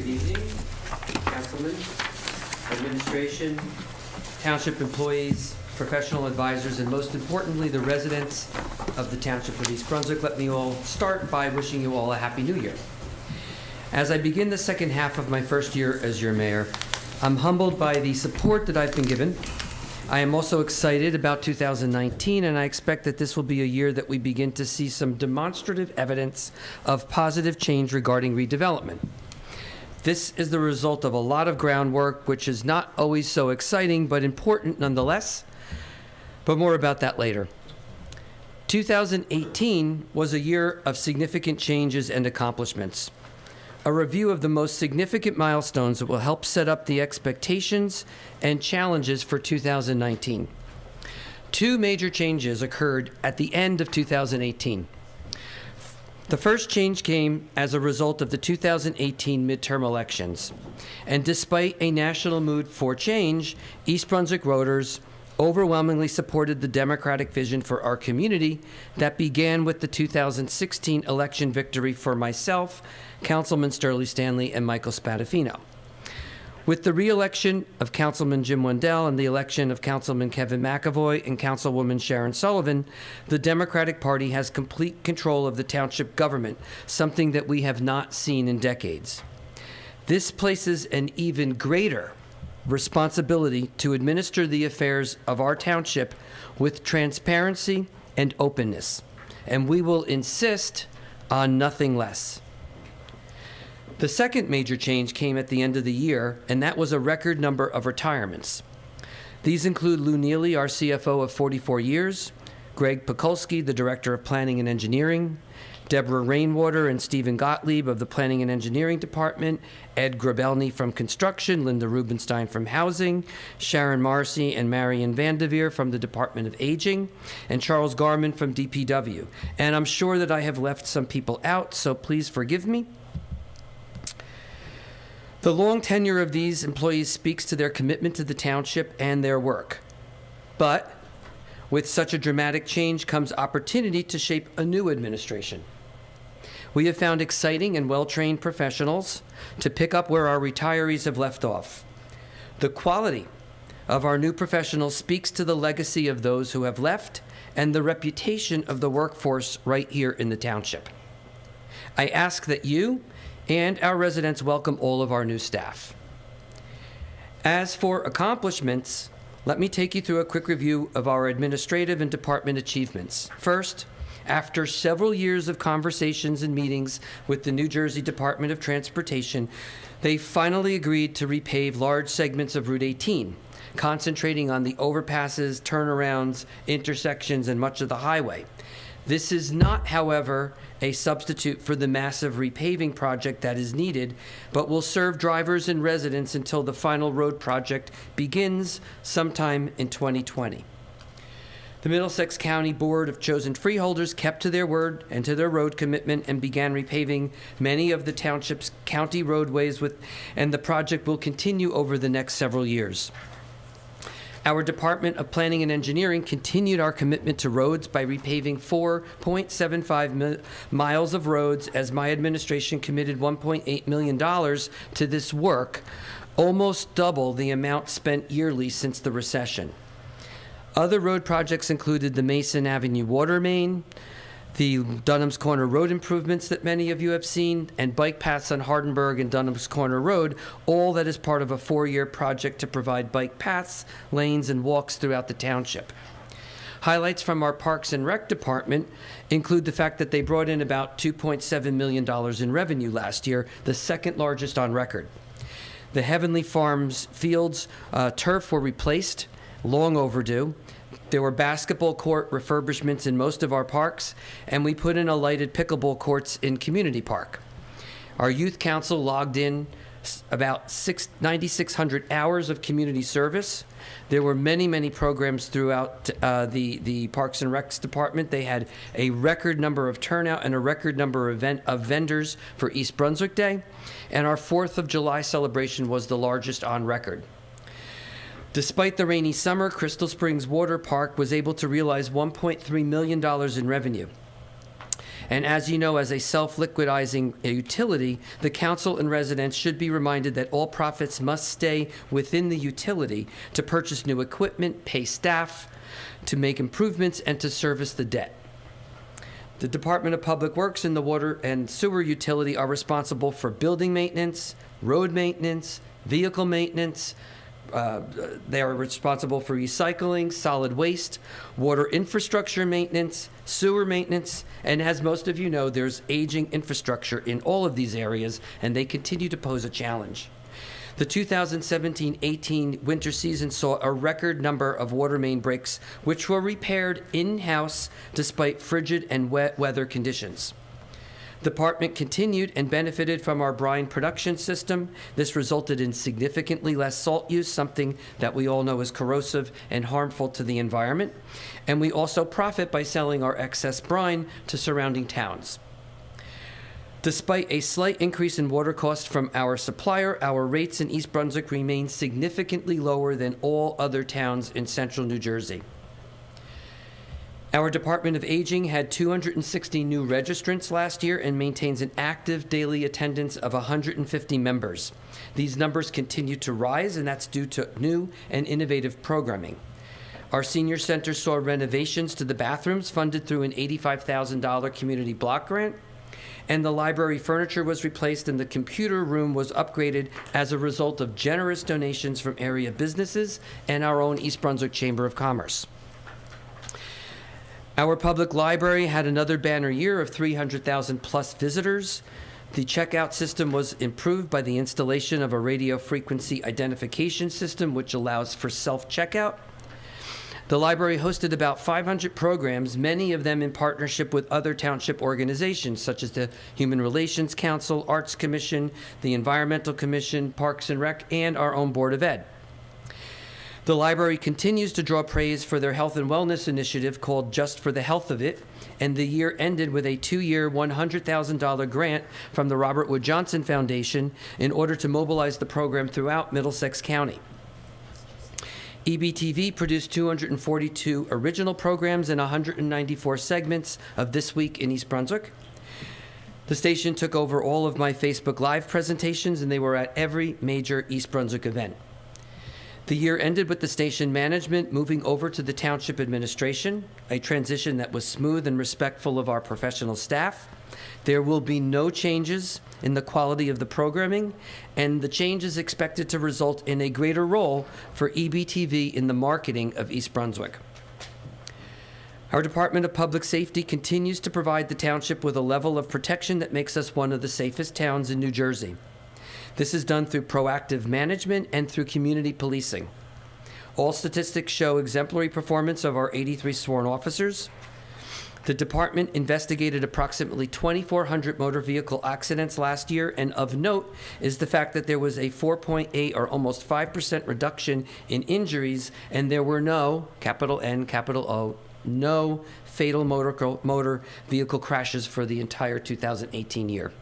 evening, councilmen, administration, township employees, professional advisors, and most importantly, the residents of the Township of East Brunswick. Let me all start by wishing you all a Happy New Year. As I begin the second half of my first year as your mayor, I'm humbled by the support that I've been given. I am also excited about 2019, and I expect that this will be a year that we begin to see some demonstrative evidence of positive change regarding redevelopment. This is the result of a lot of groundwork, which is not always so exciting, but important nonetheless. But more about that later. 2018 was a year of significant changes and accomplishments. A review of the most significant milestones that will help set up the expectations and challenges for 2019. Two major changes occurred at the end of 2018. The first change came as a result of the 2018 midterm elections. And despite a national mood for change, East Brunswick voters overwhelmingly supported the democratic vision for our community that began with the 2016 election victory for myself, Councilman Sterling Stanley, and Michael Spadafino. With the re-election of Councilman Jim Wendell and the election of Councilman Kevin McAvoy and Councilwoman Sharon Sullivan, the Democratic Party has complete control of the township government, something that we have not seen in decades. This places an even greater responsibility to administer the affairs of our township with transparency and openness, and we will insist on nothing less. The second major change came at the end of the year, and that was a record number of retirements. These include Lou Neely, our CFO of 44 years, Greg Pekulski, the Director of Planning and Engineering, Deborah Rainwater and Stephen Gottlieb of the Planning and Engineering Department, Ed Grabelny from Construction, Linda Rubenstein from Housing, Sharon Marcy and Marion Vandeveer from the Department of Aging, and Charles Garman from DPW. And I'm sure that I have left some people out, so please forgive me. The long tenure of these employees speaks to their commitment to the township and their work. But with such a dramatic change comes opportunity to shape a new administration. We have found exciting and well-trained professionals to pick up where our retirees have left off. The quality of our new professionals speaks to the legacy of those who have left and the reputation of the workforce right here in the township. I ask that you and our residents welcome all of our new staff. As for accomplishments, let me take you through a quick review of our administrative and department achievements. First, after several years of conversations and meetings with the New Jersey Department of Transportation, they finally agreed to repave large segments of Route 18, concentrating on the overpasses, turnarounds, intersections, and much of the highway. This is not, however, a substitute for the massive repaving project that is needed, but will serve drivers and residents until the final road project begins sometime in 2020. The Middlesex County Board of Chosen Freeholders kept to their word and to their road commitment and began repaving many of the township's county roadways, and the project will continue over the next several years. Our Department of Planning and Engineering continued our commitment to roads by repaving 4.75 miles of roads as my administration committed $1.8 million to this work, almost double the amount spent yearly since the recession. Other road projects included the Mason Avenue water main, the Dunham's Corner road improvements that many of you have seen, and bike paths on Hardenberg and Dunham's Corner Road, all that is part of a 4-year project to provide bike paths, lanes, and walks throughout the township. Highlights from our Parks and Rec department include the fact that they brought in about $2.7 million in revenue last year, the second largest on record. The Heavenly Farms fields turf were replaced, long overdue. There were basketball court refurbishments in most of our parks, and we put in a lighted pickleball courts in Community Park. Our youth council logged in about 9,600 hours of community service. There were many programs throughout the Parks and Recs department. They had a record number of turnout and a record number of vendors for East Brunswick Day, and our 4th of July celebration was the largest on record. Despite the rainy summer, Crystal Springs Water Park was able to realize $1.3 million in revenue. And as you know, as a self-liquidizing utility, the council and residents should be reminded that all profits must stay within the utility to purchase new equipment, pay staff, to make improvements, and to service the debt. The Department of Public Works and the Water and Sewer Utility are responsible for building maintenance, road maintenance, vehicle maintenance. They are responsible for recycling, solid waste, water infrastructure maintenance, sewer maintenance, and as most of you know, there's aging infrastructure in all of these areas, and they continue to pose a challenge. The 2017-18 winter season saw a record number of water main breaks, which were repaired in-house despite frigid and wet weather conditions. The department continued and benefited from our brine production system. This resulted in significantly less salt use, something that we all know is corrosive and harmful to the environment. And we also profit by selling our excess brine to surrounding towns. Despite a slight increase in water costs from our supplier, our rates in East Brunswick remain significantly lower than all other towns in central New Jersey. Our Department of Aging had 260 new registrants last year and maintains an active daily attendance of 150 members. These numbers continue to rise, and that's due to new and innovative programming. Our senior center saw renovations to the bathrooms funded through an $85,000 community block grant, and the library furniture was replaced and the computer room was upgraded as a result of generous donations from area businesses and our own East Brunswick Chamber of Commerce. Our public library had another banner year of 300,000 plus visitors. The checkout system was improved by the installation of a radio frequency identification system, which allows for self-checkout. The library hosted about 500 programs, many of them in partnership with other township organizations, such as the Human Relations Council, Arts Commission, the Environmental Commission, Parks and Rec, and our own Board of Ed. The library continues to draw praise for their health and wellness initiative called Just for the Health of It, and the year ended with a 2-year, $100,000 grant from the Robert Wood Johnson Foundation in order to mobilize the program throughout Middlesex County. EBTV produced 242 original programs and 194 segments of This Week in East Brunswick. The station took over all of my Facebook Live presentations, and they were at every major East Brunswick event. The year ended with the station management moving over to the Township administration, a transition that was smooth and respectful of our professional staff. There will be no changes in the quality of the programming, and the change is expected to result in a greater role for EBTV in the marketing of East Brunswick. Our Department of Public Safety continues to provide the Township with a level of protection that makes us one of the safest towns in New Jersey. This is done through proactive management and through community policing. All statistics show exemplary performance of our 83 sworn officers. The department investigated approximately 2,400 motor vehicle accidents last year, and of note is the fact that there was a 4.8 or almost 5% reduction in injuries, and there were no, capital N, capital O, no fatal motor vehicle crashes for the entire 2018 year.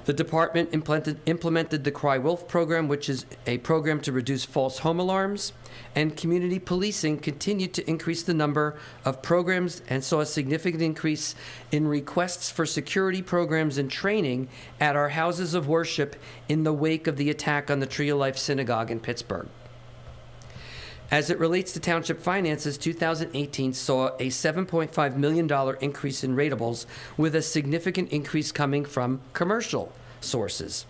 The department implemented the Cry Wolf program, which is a program to reduce false home alarms, and community policing continued to increase the number of programs and saw a significant increase in requests for security programs and training at our houses of worship in the wake of the attack on the Tree of Life Synagogue in Pittsburgh. As it relates to township finances, 2018 saw a $7.5 million increase in ratables, with a significant increase coming from commercial sources.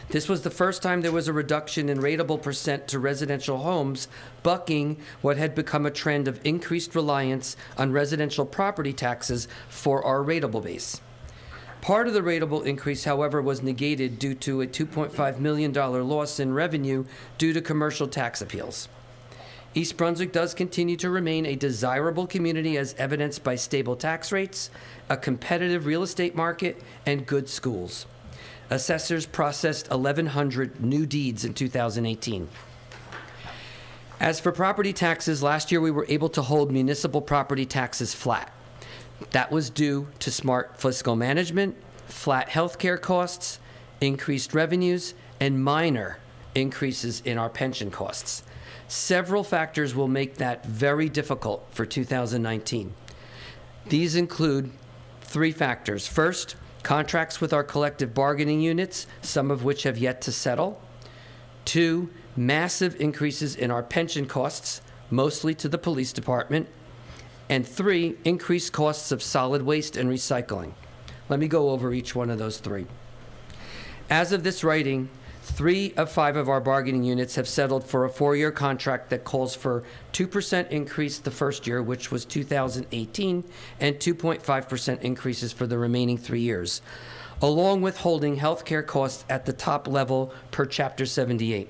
This was the first time there was a reduction in ratable percent to residential homes, bucking what had become a trend of increased reliance on residential property taxes for our ratable base. Part of the ratable increase, however, was negated due to a $2.5 million loss in revenue due to commercial tax appeals. East Brunswick does continue to remain a desirable community, as evidenced by stable tax rates, a competitive real estate market, and good schools. Assessors processed 1,100 new deeds in 2018. As for property taxes, last year we were able to hold municipal property taxes flat. That was due to smart fiscal management, flat healthcare costs, increased revenues, and minor increases in our pension costs. Several factors will make that very difficult for 2019. These include three factors. First, contracts with our collective bargaining units, some of which have yet to settle. Two, massive increases in our pension costs, mostly to the police department. And three, increased costs of solid waste and recycling. Let me go over each one of those three. As of this writing, 3 of 5 of our bargaining units have settled for a 4-year contract that calls for 2% increase the first year, which was 2018, and 2.5% increases for the remaining 3 years, along with holding health care costs at the top level per Chapter 78.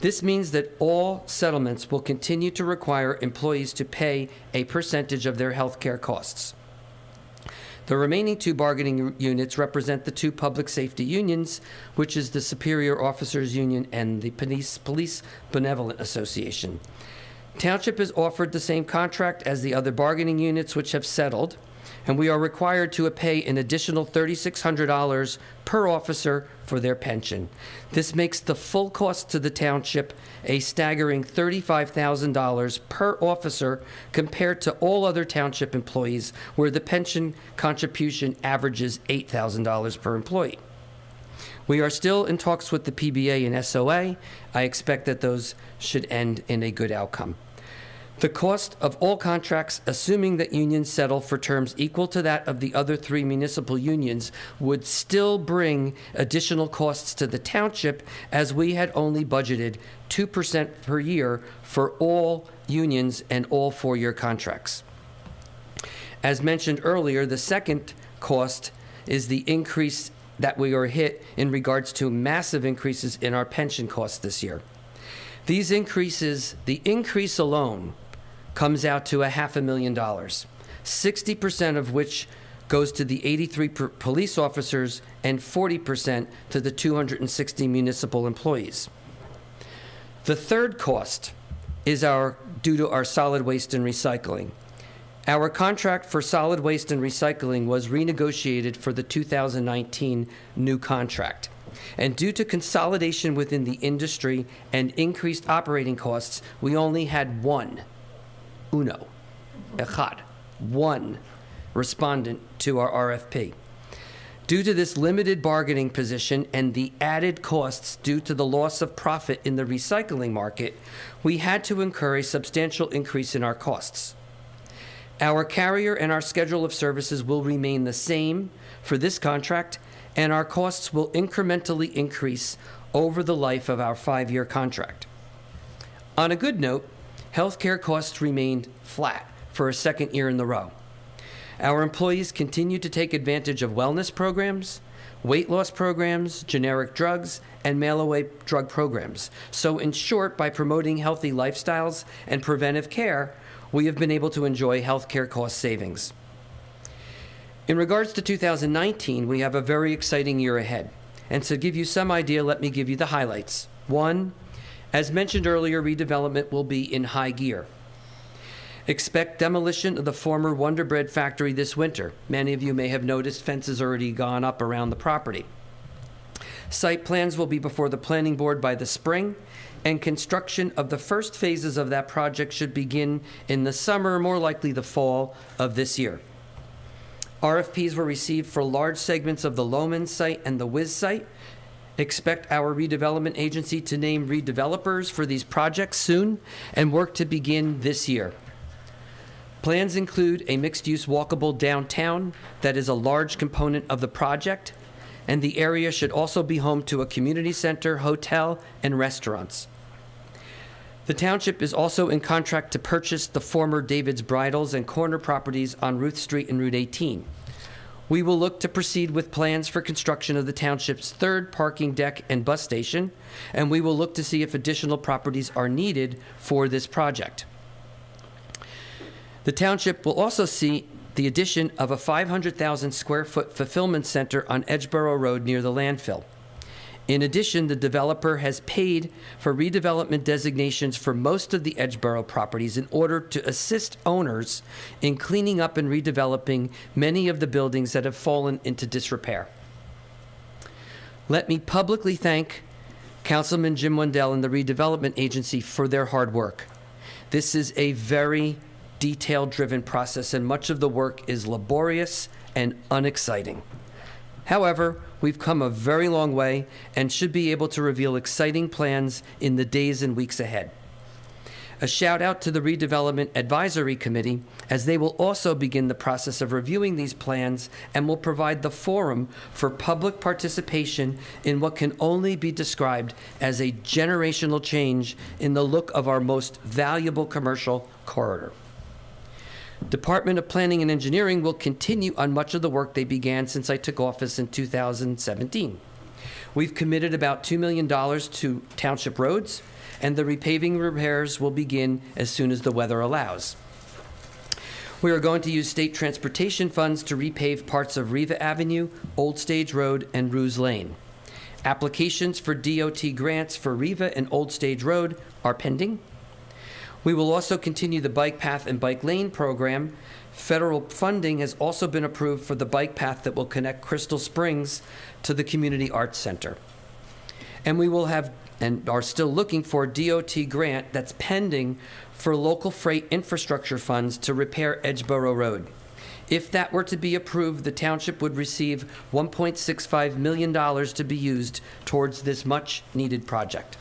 This means that all settlements will continue to require employees to pay a percentage of their health care costs. The remaining 2 bargaining units represent the 2 public safety unions, which is the Superior Officers Union and the Police Benevolent Association. Township is offered the same contract as the other bargaining units which have settled, and we are required to pay an additional $3,600 per officer for their pension. This makes the full cost to the township a staggering $35,000 per officer compared to all other township employees, where the pension contribution averages $8,000 per employee. We are still in talks with the PBA and SOA. I expect that those should end in a good outcome. The cost of all contracts, assuming that unions settle for terms equal to that of the other 3 municipal unions, would still bring additional costs to the township, as we had only budgeted 2% per year for all unions and all 4-year contracts. As mentioned earlier, the second cost is the increase that we are hit in regards to massive increases in our pension costs this year. These increases, the increase alone, comes out to $500,000, 60% of which goes to the 83 police officers and 40% to the 260 municipal employees. The third cost is due to our solid waste and recycling. Our contract for solid waste and recycling was renegotiated for the 2019 new contract. And due to consolidation within the industry and increased operating costs, we only had one respondent to our RFP. Due to this limited bargaining position and the added costs due to the loss of profit in the recycling market, we had to incur a substantial increase in our costs. Our carrier and our schedule of services will remain the same for this contract, and our costs will incrementally increase over the life of our 5-year contract. On a good note, healthcare costs remained flat for a second year in a row. Our employees continue to take advantage of wellness programs, weight loss programs, generic drugs, and mail-away drug programs. So in short, by promoting healthy lifestyles and preventive care, we have been able to enjoy healthcare cost savings. In regards to 2019, we have a very exciting year ahead. And to give you some idea, let me give you the highlights. 1, as mentioned earlier, redevelopment will be in high gear. Expect demolition of the former Wonder Bread factory this winter. Many of you may have noticed fences already gone up around the property. Site plans will be before the planning board by the spring, and construction of the first phases of that project should begin in the summer, more likely the fall of this year. RFPs were received for large segments of the Loman site and the Wiz site. Expect our redevelopment agency to name redevelopers for these projects soon and work to begin this year. Plans include a mixed-use walkable downtown that is a large component of the project, and the area should also be home to a community center, hotel, and restaurants. The township is also in contract to purchase the former David's Bridals and Corner properties on Ruth Street and Route 18. We will look to proceed with plans for construction of the township's third parking deck and bus station, and we will look to see if additional properties are needed for this project. The township will also see the addition of a 500,000 square foot fulfillment center on Edgeboro Road near the landfill. In addition, the developer has paid for redevelopment designations for most of the Edgeboro properties in order to assist owners in cleaning up and redeveloping many of the buildings that have fallen into disrepair. Let me publicly thank Councilman Jim Wendell and the Redevelopment Agency for their hard work. This is a very detail-driven process, and much of the work is laborious and unexciting. However, we've come a very long way and should be able to reveal exciting plans in the days and weeks ahead. A shout out to the Redevelopment Advisory Committee, as they will also begin the process of reviewing these plans and will provide the forum for public participation in what can only be described as a generational change in the look of our most valuable commercial corridor. Department of Planning and Engineering will continue on much of the work they began since I took office in 2017. We've committed about $2 million to township roads, and the repaving repairs will begin as soon as the weather allows. We are going to use state transportation funds to repave parts of Riva Avenue, Old Stage Road, and Ruse Lane. Applications for DOT grants for Riva and Old Stage Road are pending. We will also continue the bike path and bike lane program. Federal funding has also been approved for the bike path that will connect Crystal Springs to the Community Arts Center. And we will have and are still looking for a DOT grant that's pending for local freight infrastructure funds to repair Edgeboro Road. If that were to be approved, the township would receive $1.65 million to be used towards this much-needed project.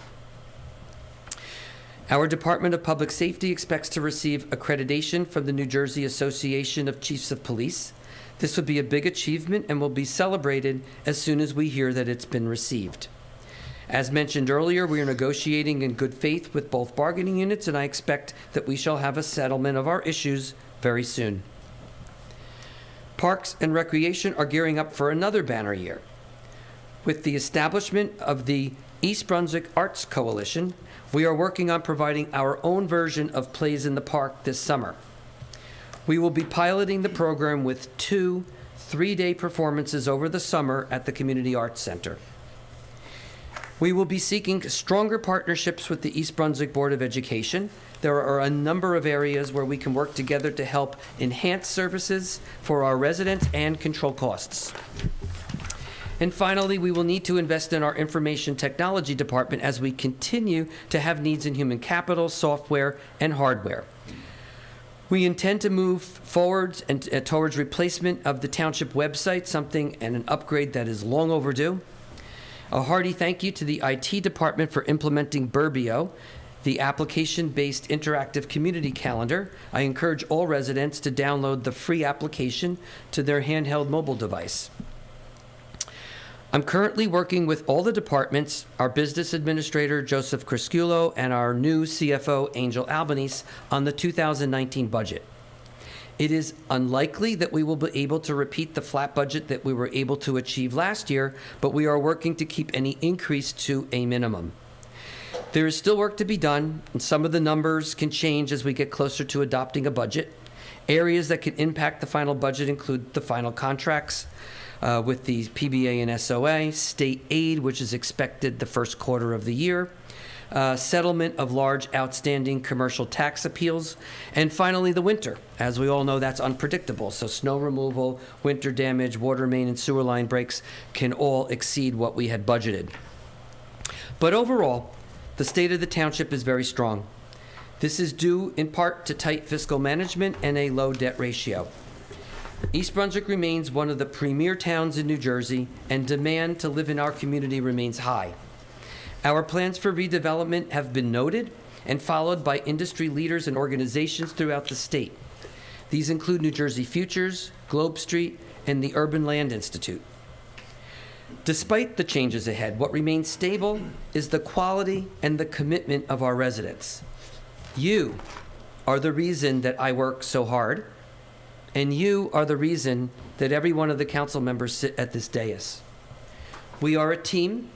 Our Department of Public Safety expects to receive accreditation from the New Jersey Association of Chiefs of Police. This would be a big achievement and will be celebrated as soon as we hear that it's been received. As mentioned earlier, we are negotiating in good faith with both bargaining units, and I expect that we shall have a settlement of our issues very soon. Parks and Recreation are gearing up for another banner year. With the establishment of the East Brunswick Arts Coalition, we are working on providing our own version of Plays in the Park this summer. We will be piloting the program with 2 3-day performances over the summer at the Community Arts Center. We will be seeking stronger partnerships with the East Brunswick Board of Education. There are a number of areas where we can work together to help enhance services for our residents and control costs. And finally, we will need to invest in our information technology department as we continue to have needs in human capital, software, and hardware. We intend to move forward and towards replacement of the township website, something and an upgrade that is long overdue. A hearty thank you to the IT department for implementing Burbio, the application-based interactive community calendar. I encourage all residents to download the free application to their handheld mobile device. I'm currently working with all the departments, our business administrator, Joseph Crisculo, and our new CFO, Angel Albanese, on the 2019 budget. It is unlikely that we will be able to repeat the flat budget that we were able to achieve last year, but we are working to keep any increase to a minimum. There is still work to be done, and some of the numbers can change as we get closer to adopting a budget. Areas that can impact the final budget include the final contracts with the PBA and SOA, state aid, which is expected the first quarter of the year, settlement of large outstanding commercial tax appeals, and finally the winter. As we all know, that's unpredictable, so snow removal, winter damage, water main and sewer line breaks can all exceed what we had budgeted. But overall, the state of the township is very strong. This is due in part to tight fiscal management and a low debt ratio. East Brunswick remains one of the premier towns in New Jersey, and demand to live in our community remains high. Our plans for redevelopment have been noted and followed by industry leaders and organizations throughout the state. These include New Jersey Futures, Globe Street, and the Urban Land Institute. Despite the changes ahead, what remains stable is the quality and the commitment of our residents. You are the reason that I work so hard, and you are the reason that every one of the council members sit at this dais. We are a team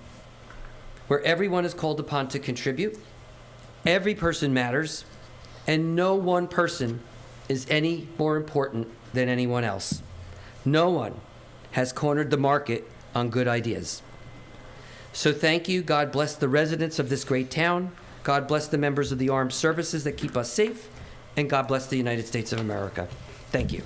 where everyone is called upon to contribute. Every person matters, and no one person is any more important than anyone else. No one has cornered the market on good ideas. So thank you. God bless the residents of this great town. God bless the members of the armed services that keep us safe, and God bless the United States of America. Thank you.